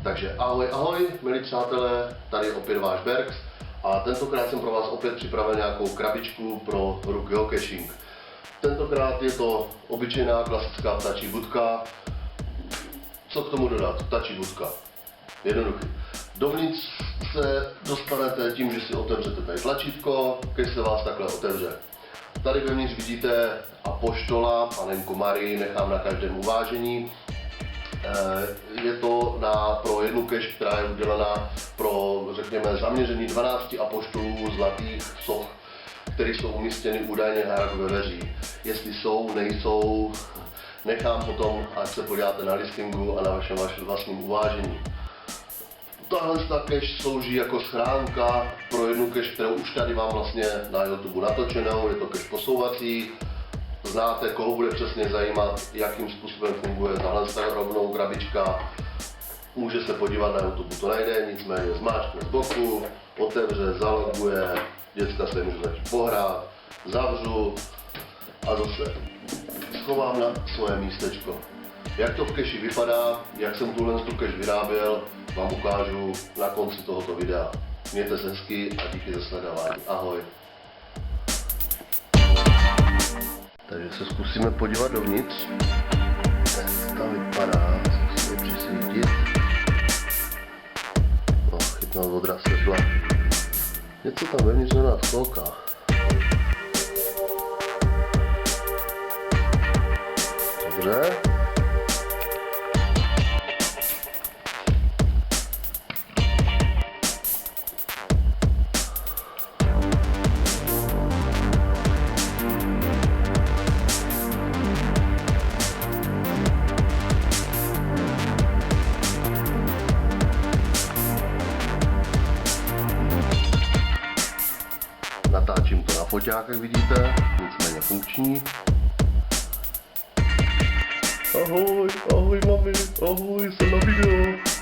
Takže ahoj, ahoj, milí přátelé, tady je opět váš Bergs a tentokrát jsem pro vás opět připravil nějakou krabičku pro hru geocaching. Tentokrát je to obyčejná klasická ptačí budka. Co k tomu dodat? Ptačí budka. Jednoduchý. Dovnitř se dostanete tím, že si otevřete tady tlačítko, když se vás takhle otevře. Tady vevnitř vidíte apoštola, panenku Marii, nechám na každém uvážení. Je to pro jednu cache, která je udělaná pro, řekněme, zaměření 12 apoštolů zlatých soch, které jsou umístěny údajně ve veří. Jestli jsou, nejsou, nechám potom, ať se podíváte na listingu a na vašem vlastním uvážení. Tahle cache slouží jako schránka pro jednu cache, kterou už tady mám vlastně na YouTube natočenou, je to cache posouvací. Znáte, koho bude přesně zajímat, jakým způsobem funguje tahle rovnou krabička. Může se podívat na YouTube, to najde, nicméně zmáčkne z boku, otevře, zaloguje, děcka se může začít pohrát, zavřu a zase schovám na svoje místečko. Jak to v cache vypadá, jak jsem tuhle cache vyráběl, vám ukážu na konci tohoto videa. Mějte se hezky a díky za sledování. Ahoj. Takže se zkusíme podívat dovnitř. Jak to vypadá, zkusíme přisvítit. No, chytnout odraz světla. Něco tam vevnitř na nás kouká. Dobře. Natáčím to na foťák, jak vidíte, nicméně funkční. Ahoj, ahoj mami, ahoj, jsem na video.